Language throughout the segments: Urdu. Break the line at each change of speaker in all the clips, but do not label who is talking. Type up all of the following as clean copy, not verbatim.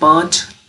5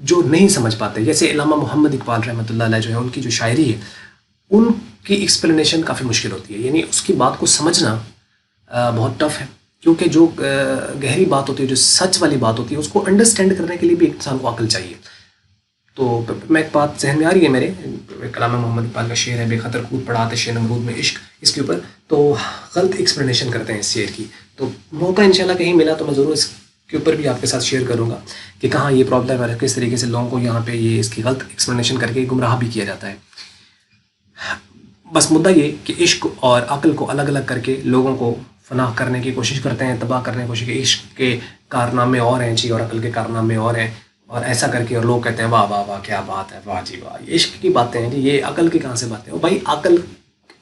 جو نہیں سمجھ پاتے. جیسے علامہ محمد اقبال رحمۃ اللہ علیہ جو ہے ان کی جو شاعری ہے ان کی ایکسپلینیشن کافی مشکل ہوتی ہے. یعنی اس کی بات کو سمجھنا بہت ٹف ہے, کیونکہ جو گہری بات ہوتی ہے, جو سچ والی بات ہوتی ہے, اس کو انڈرسٹینڈ کرنے کے لیے بھی انسان کو عقل چاہیے. تو میں ایک بات ذہن میں آ رہی ہے میرے, علامہ محمد اقبال کا شعر ہے, بے خطر کود پڑا آتش نمرود میں عشق, اس کے اوپر تو غلط ایکسپلینیشن کرتے ہیں اس شعر کی. تو موقع انشاءاللہ کہیں ملا تو میں ضرور اس کے اوپر بھی آپ کے ساتھ شیئر کروں گا کہ کہاں یہ پرابلم ہے, کس طریقے سے لوگوں کو یہاں پہ یہ اس کی غلط ایکسپلینیشن کر کے گمراہ بھی کیا جاتا ہے. بس مدعا یہ کہ عشق اور عقل کو الگ الگ کر کے لوگوں کو فنا کرنے کی کوشش کرتے ہیں, تباہ کرنے کی کوشش کی. عشق کے کارنامے اور ہیں جی اور عقل کے کارنامے اور ہیں, اور ایسا کر کے اور لوگ کہتے ہیں واہ واہ واہ کیا بات ہے, واہ جی واہ, یہ عشق کی باتیں ہیں جی, یہ عقل کی کہاں سے باتیں ہیں. بھائی عقل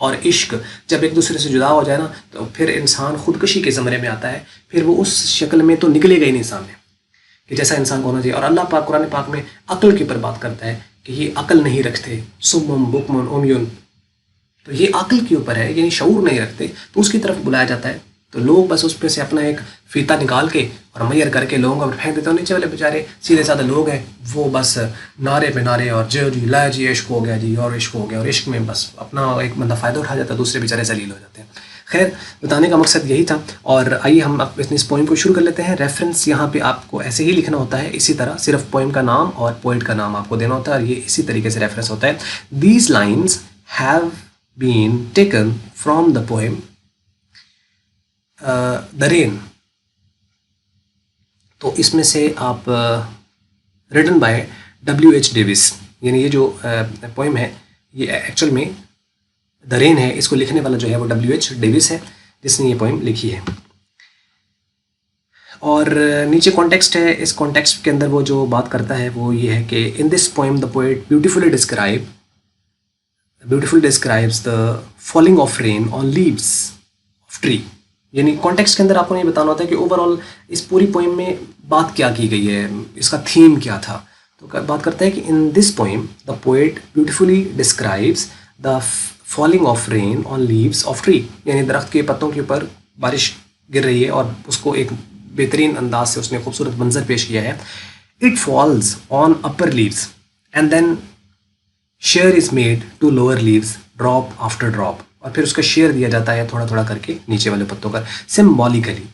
اور عشق جب ایک دوسرے سے جدا ہو جائے نا تو پھر انسان خودکشی کے زمرے میں آتا ہے, پھر وہ اس شکل میں تو نکلے گا ہی نہیں سامنے کہ جیسا انسان کو ہونا چاہیے. اور اللہ پاک قرآن پاک میں عقل کے اوپر بات کرتا ہے کہ یہ عقل نہیں رکھتے, سمم بکمن عمیون, تو یہ عقل کے اوپر ہے, یعنی شعور نہیں رکھتے, تو اس کی طرف بلایا جاتا ہے. تو لوگ بس اس پہ سے اپنا ایک فیتا نکال کے اور میئر کر کے لوگوں کو پھینک دیتے ہیں. نیچے والے بیچارے سیدھے سادھے لوگ ہیں, وہ بس نعرے پہ نعرے اور جی لا جی عشق ہو گیا جی, اور عشق ہو گیا, اور عشق میں بس اپنا ایک بندہ فائدہ اٹھا جاتا ہے, دوسرے بیچارے ذلیل ہو جاتے ہیں. خیر, بتانے کا مقصد یہی تھا. اور آئیے ہم اس پوئم کو شروع کر لیتے ہیں. ریفرنس یہاں پہ آپ کو ایسے ہی لکھنا ہوتا ہے, اسی طرح صرف پوئم کا نام اور پوئٹ کا نام آپ کو دینا ہوتا ہے, اور یہ اسی طریقے سے ریفرنس ہوتا ہے. These lines have been taken from the poem The Rain. تو اس میں سے آپ written by W.H. Davis, یعنی یہ جو پوئم ہے یہ ایکچوئل میں The Rain ہے, اس کو لکھنے والا جو ہے وہ W.H. Davis ہے جس نے یہ پوئم لکھی ہے. اور نیچے کانٹیکسٹ ہے, اس کانٹیکسٹ کے اندر وہ جو بات کرتا ہے وہ یہ ہے کہ in this poem the poet beautifully describes the falling of rain on leaves of tree. یعنی کانٹیکسٹ کے اندر آپ کو یہ بتانا ہوتا ہے کہ اوور آل اس پوری پوئم میں بات کیا کی گئی ہے, اس کا تھیم کیا تھا. تو بات کرتا ہے کہ in this poem the poet beautifully describes the falling of rain on leaves of tree. یعنی درخت کے پتوں کے اوپر بارش گر رہی ہے اور اس کو ایک بہترین انداز سے اس نے خوبصورت منظر پیش کیا ہے. It falls on upper leaves and then share is made to lower leaves drop after drop, اور پھر اس کا شیئر دیا جاتا ہے تھوڑا تھوڑا کر کے نیچے والے پتوں پر. Symbolically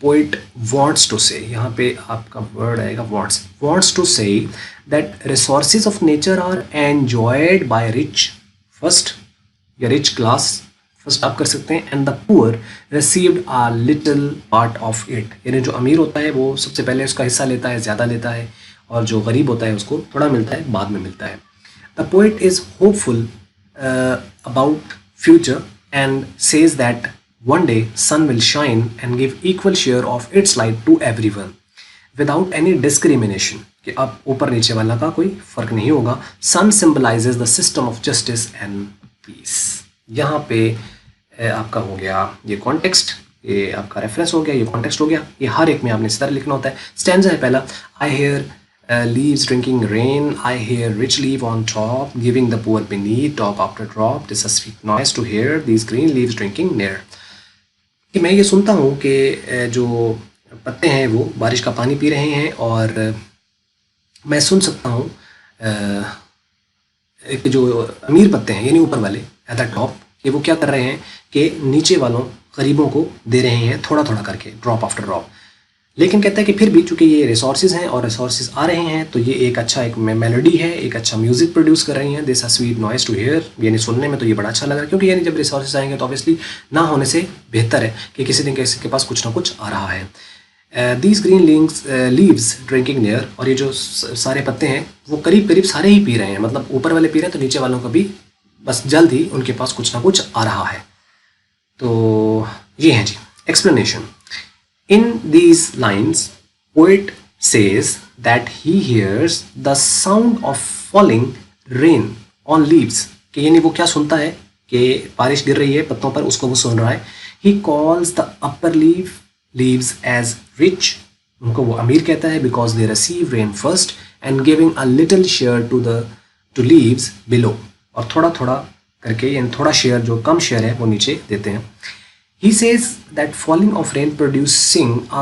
poet wants to say, یہاں پہ آپ کا ورڈ آئے گا wants to say that resources of nature are enjoyed by rich first, یا رچ کلاس فرسٹ آپ کر سکتے ہیں, and the poor received a little part of it. یعنی جو امیر ہوتا ہے وہ سب سے پہلے اس کا حصہ لیتا ہے, زیادہ لیتا ہے, اور جو غریب ہوتا ہے اس کو تھوڑا ملتا ہے, بعد میں ملتا ہے. The poet is hopeful about future and says that one day sun will shine and give equal share of its light to everyone without any discrimination, کہ اب اوپر نیچے والا کا کوئی فرق نہیں ہوگا. Sun symbolizes the system of justice and peace. یہاں پہ آپ کا ہو گیا یہ کانٹیکسٹ, یہ آپ کا ریفرنس ہو گیا, یہ کانٹیکسٹ ہو گیا. یہ ہر ایک میں آپ نے اس طرح لکھنا ہوتا ہے. اسٹینزا ہے پہلا, آئی hair leaves drinking rain, I hear rich leaf on top, giving the poor beneath, drop after drop, 'tis a sweet noise to hear these green leaves drinking near. کہ میں یہ سنتا ہوں کہ جو پتے ہیں وہ بارش کا پانی پی رہے ہیں, اور میں سن سکتا ہوں کہ جو امیر پتے ہیں یعنی اوپر والے ایٹ دا ٹاپ, کہ وہ کیا کر رہے ہیں کہ نیچے والوں غریبوں کو دے رہے ہیں تھوڑا تھوڑا کر کے, ڈراپ آفٹر ڈراپ. لیکن کہتا ہے کہ پھر بھی چونکہ یہ ریسورسز ہیں اور ریسورسز آ رہے ہیں تو یہ ایک اچھا ایک میلوڈی ہے, ایک اچھا میوزک پروڈیوس کر رہی ہیں. This a sweet noise to hear, یعنی سننے میں تو یہ بڑا اچھا لگ رہا ہے, کیونکہ یعنی جب ریسورسز آئیں گے تو آبویسلی نہ ہونے سے بہتر ہے کہ کسی دن کسی کے پاس کچھ نہ کچھ آ رہا ہے. These green leaves drinking near, اور یہ جو سارے پتے ہیں وہ قریب قریب سارے ہی پی رہے ہیں, مطلب اوپر والے پی رہے ہیں تو نیچے والوں کا بھی بس جلد ہی ان کے پاس کچھ نہ کچھ آ رہا ہے. تو یہ ہے جی explanation. In these lines poet says that he hears the sound of falling rain on leaves, کہ یعنی وہ کیا سنتا ہے کہ بارش گر رہی ہے پتوں پر, اس کو وہ سن رہا ہے. He calls the upper leaves as rich, ان کو وہ امیر کہتا ہے, because they receive rain first and giving a little share to leaves below, اور تھوڑا تھوڑا کر کے یعنی تھوڑا شیئر جو کم شیئر ہے وہ نیچے دیتے ہیں. He says that falling of rain producing a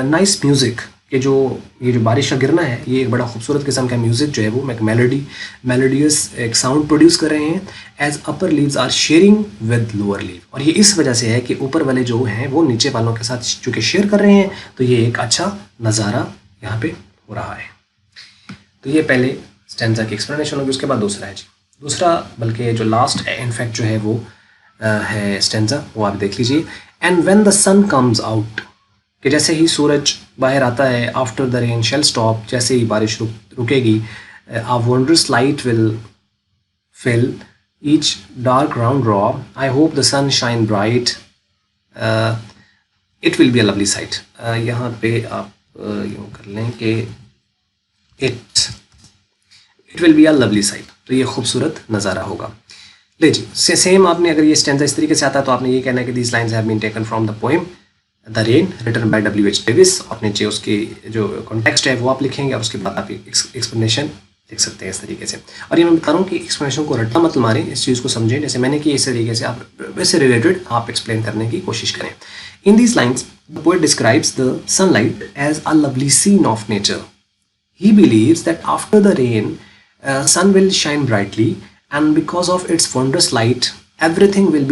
nice music, کہ جو یہ جو بارش کا گرنا ہے یہ ایک بڑا خوبصورت قسم کا میوزک جو ہے وہ ایک میلوڈیس ایک ساؤنڈ پروڈیوس کر رہے ہیں as upper leaves are sharing with lower leave. اور یہ اس وجہ سے ہے کہ اوپر والے جو ہیں وہ نیچے والوں کے ساتھ چونکہ شیئر کر رہے ہیں تو یہ ایک اچھا نظارہ یہاں پہ ہو رہا ہے. تو یہ پہلے اسٹینزا کی ایکسپلینیشن ہوگی. اس کے بعد دوسرا ہے جی دوسرا بلکہ جو لاسٹ انفیکٹ جو ہے وہ ہے اسٹینزا وہ آپ دیکھ لیجیے. And when the sun comes out کہ جیسے ہی سورج باہر آتا ہے after the rain shall stop جیسے ہی بارش رکے گی a wondrous light will fill each dark round drop. I hope the sun shine bright. It will be a lovely sight. یہاں پہ آپ یوں کر لیں کہ it will be a lovely sight. تو یہ خوبصورت نظارہ ہوگا. لے جی سیم آپ نے اگر یہ اسٹینزا اس طریقے سے آتا ہے تو آپ نے یہ کہنا ہے کہ these lines have been taken from the poem The Rain written by W.H. Davis. آپ نیچے اس کی جو کانٹیکسٹ ہے وہ آپ لکھیں گے اور اس کے بعد آپ ایکسپلینیشن لکھ سکتے ہیں اس طریقے سے. اور یہ میں بتا رہا ہوں کہ ایکسپلینیشن کو رٹا مت ماریں, اس چیز کو سمجھیں جیسے میں نے کہ اس طریقے سے آپ ویسے ریلیٹڈ آپ ایکسپلین کرنے کی کوشش کریں. In these lines, the poet describes the sunlight as a lovely scene of nature. He believes that after the rain, sun will shine brightly, and because of its wondrous light, everything will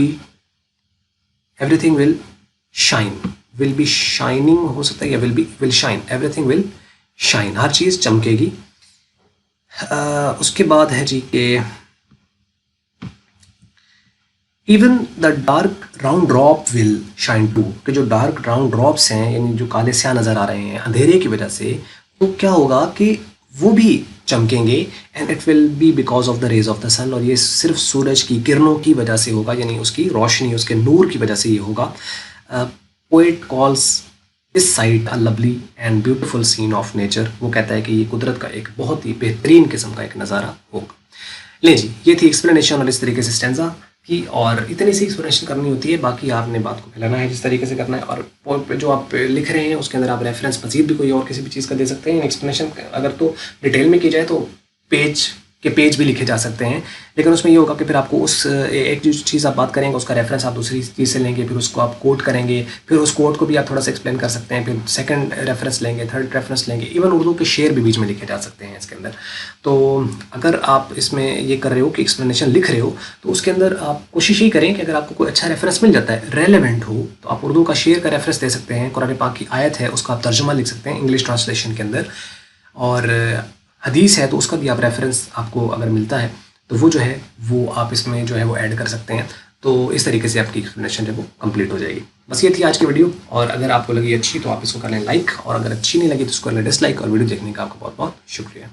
shine. Will be shining ہو سکتا ہے یا will shine. Everything will shine. ہر چیز چمکے گی. اس کے بعد ہے جی کہ even the dark round drop will shine too کہ جو ڈارک راؤنڈ ڈراپس ہیں یعنی جو کالے سیاہ نظر آ رہے ہیں اندھیرے کی وجہ سے تو کیا ہوگا کہ وہ بھی چمکیں گے. And it will be because of the rays of the sun اور یہ صرف سورج کی کرنوں کی وجہ سے ہوگا یعنی اس کی روشنی اس کے نور کی وجہ سے یہ ہوگا. پوئٹ کالز اس sight a lovely and beautiful scene of nature. وہ کہتا ہے کہ یہ قدرت کا ایک بہت ہی بہترین قسم کا ایک نظارہ ہوگا. لیں جی یہ تھی ایکسپلینیشن اور اس طریقے سے اسٹینزا کی اور اتنی سی ایکسپلینیشن کرنی ہوتی ہے. باقی آپ نے بات کو پھیلانا ہے جس طریقے سے کرنا ہے اور جو آپ لکھ رہے ہیں اس کے اندر آپ ریفرنس مزید بھی کوئی اور کسی بھی چیز کا دے سکتے ہیں. ایکسپلینیشن اگر تو ڈیٹیل میں کی جائے تو پیج بھی لکھے جا سکتے ہیں لیکن اس میں یہ ہوگا کہ پھر آپ کو اس ایک جو چیز آپ بات کریں گے اس کا ریفرنس آپ دوسری چیز سے لیں گے پھر اس کو آپ کوٹ کریں گے پھر اس کوٹ کو بھی آپ تھوڑا سا ایکسپلین کر سکتے ہیں پھر سیکنڈ ریفرنس لیں گے تھرڈ ریفرنس لیں گے. ایون اردو کے شعر بھی بیچ میں لکھے جا سکتے ہیں اس کے اندر. تو اگر آپ اس میں یہ کر رہے ہو کہ ایکسپلینیشن لکھ رہے ہو تو اس کے اندر آپ کوشش ہی کریں کہ اگر آپ کو کوئی اچھا ریفرنس مل جاتا ہے ریلیونٹ ہو تو آپ اردو کا شعر کا ریفرنس دے سکتے ہیں. قرآن پاک کی آیت ہے اس کا آپ ترجمہ لکھ سکتے ہیں انگلش ٹرانسلیشن کے اندر. اور حدیث ہے تو اس کا بھی آپ ریفرنس آپ کو اگر ملتا ہے تو وہ جو ہے وہ آپ اس میں جو ہے وہ ایڈ کر سکتے ہیں. تو اس طریقے سے آپ کی ایکسپلینیشن جو ہے وہ کمپلیٹ ہو جائے گی. بس یہ تھی آج کی ویڈیو اور اگر آپ کو لگی اچھی تو آپ اس کو کر لیں لائک اور اگر اچھی نہیں لگی تو اس کو کر لیں ڈس لائک. اور ویڈیو دیکھنے کا آپ کو بہت بہت شکریہ.